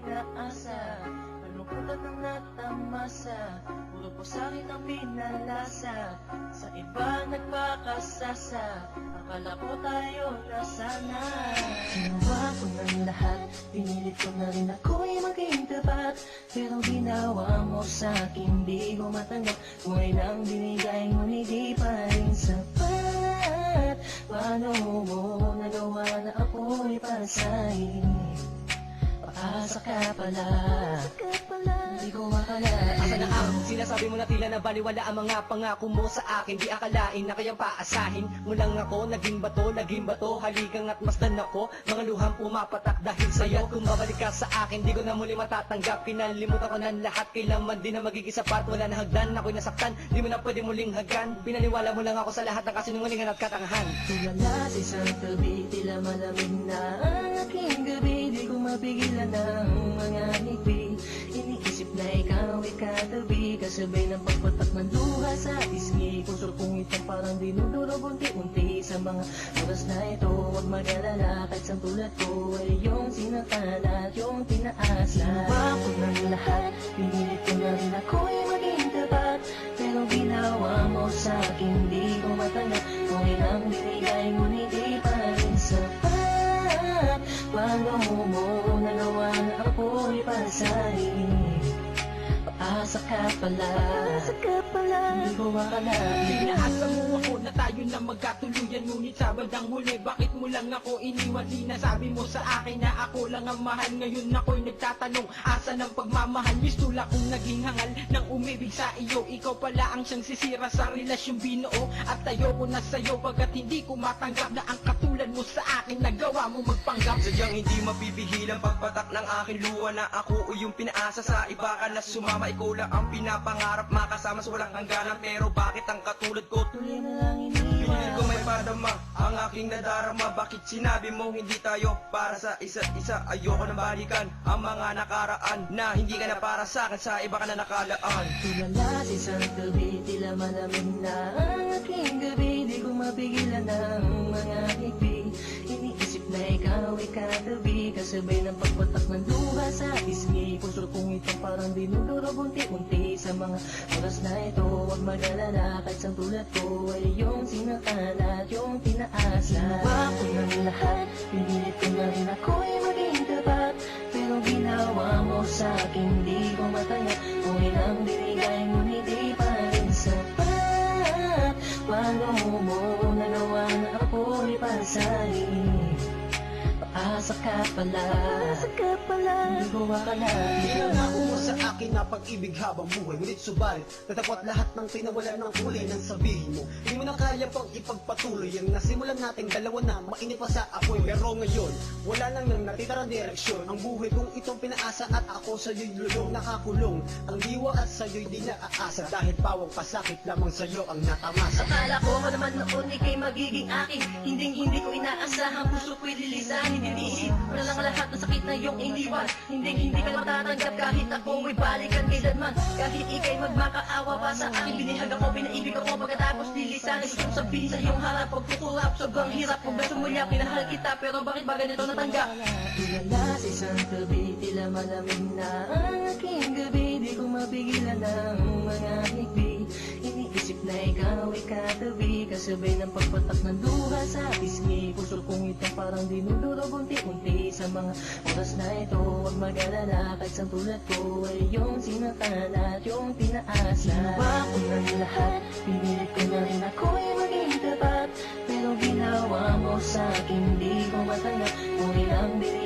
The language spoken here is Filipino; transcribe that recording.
inaasa. Kalungkutan ng natamasa, puro po sakit ang pinalasa. Sa iba nagpakasasa, akala ko tayo na sana. Ginawa ko ng lahat, pinilit ko na rin ako'y maging tapat. Pero ginawa mo sa'kin, di ko matanggap. Buhay nang binigay ngunit di pa rin sapat. Paano mo nagawa na ako'y pasahin? Paasa ka pala, di ko makalain. Asa na ang sinasabi mo na tila na baliwala ang mga pangako mo sa akin? Di akalain na kayang paasahin mo lang ako. Naging bato, haligang at masdan ako. Mga luhang pumapatak dahil sa'yo. Kung babalik ka sa akin, di ko na muli matatanggap. Pinalimutan ko ng lahat, kailanman din na magiging sapat. Wala na hagdan, ako'y nasaktan, di mo na pwede muling hagan. Pinaniwala mo lang ako sa lahat ng kasinungalingan at katangahan. Tulala sa isang tabi, tila malamig na ang aking gabi. Di ko mapigilan ang mga ngiti. Iniisip na ikaw ay katabi, kasabay ng pagpatak ng luha sa pisngi. Puso kong itong parang dinudurog unti-unti. Sa mga oras na ito, huwag mag-alala, kahit sa tulad ko ay yung sinaktan at yung tinaasa. Ginawa ko ng lahat, pinilit ko na rin ako'y maging tapat. Pero ginawa mo sa'kin, di ko matanggap. Kung ilang binigay ngunit di pa rin sapat. Paano mo nagawa na ako'y pasahin? Paasa ka pala, di ko makalain. Pinaasa mo ako na tayo na magkatuluyan, ngunit sa bandang huli, bakit mo lang ako iniwan? Sinasabi mo sa akin na ako lang ang mahal. Ngayon ako'y nagtatanong, asa ng pagmamahal? Mistula kong naging hangal ng umibig sa iyo. Ikaw pala ang siyang sisira sa relasyong binuo. At ayoko na sa'yo pagkat hindi ko matanggap na ang katulad mo sa akin nagawa mo magpanggap. Sadyang hindi mapipigil ang pagpatak ng aking luha na ako o yung pinaasa sa iba ka na sumama. Ikaw lang ang pinapangarap makasama sa walang hangganan. Pero bakit ang katulad ko Tuloy na lang pinilit iniwan. ko may padama ang aking nadarama? Bakit sinabi mo hindi tayo para sa isa't isa? Ayoko na balikan ang mga nakaraan na hindi ka na para sa akin, sa iba ka na nakalaan. Tulala sa isang tabi, tila malamig na ang aking gabi. Di ko mapigilan ang mga ngiti. Iniisip na ikaw ay katabi, kasabay ng pagpatak ng luha sa pisngi. Puso kong itong parang dinudurog unti-unti. Sa mga oras na ito, huwag mag-alala, kahit sa tulad ko ay yung sinaktan at yung tinaasa. Ginawa ko ng lahat, pinilit ko na rin ako'y maging tapat. Pero ginawa mo sa'kin, di ko matanggap. Kung ilang binigay ngunit di pa rin sapat. Paano mo nagawa na ako'y pasahin? Paasa ka pala, di ko makalain. Pinangako mo sa akin na pag-ibig habang buhay, ngunit subalit natakwat lahat ng pinawalan ng kulay nang sabihin mo di mo na kaya pang ipagpatuloy ang nasimulan nating dalawa na mainit pa sa apoy. Pero ngayon, wala nang natitirang direksyon. Ang buhay kong itong pinaasa at ako sa'yo'y lulong nakakulong. Ang diwa at sa'yo'y di naaasa, dahil pawang pasakit lamang sa'yo ang natamasa. Akala ko naman noon ika'y magiging akin. Hindi ko inaasahan, puso ko'y lilisanin. Iniisip ko na lang lahat ng sakit na iyong iniwan. Hindi ka na matatanggap kahit ako mo'y balikan kailanman. Kahit ika'y magmakaawa pa sa akin, binihag ako, pinaibig ako, pagkatapos lilisanin. Gusto kong sabihin sa iyong harap, pagkukulap, sobrang hirap. Kung beso muli pinahal kita, pero bakit ba ganito natanggap? Tulala sa isang tabi, tila malamig na ang aking gabi. Di ko mapigilan ang mga ngiti. Iniisip na ikaw ay katabi, kasabay ng pagpatak ng luha sa pisngi. Puso kong itong parang dinudurog unti-unti. Sa mga oras na ito, huwag mag-alala, kahit sa tulad ko ay yung sinaktan at yung tinaasa. Ginawa ko ng lahat, pinilit ko na rin ako'y maging tapat. Pero ginawa mo sa'kin, di ko matanggap. Kung ilang binigay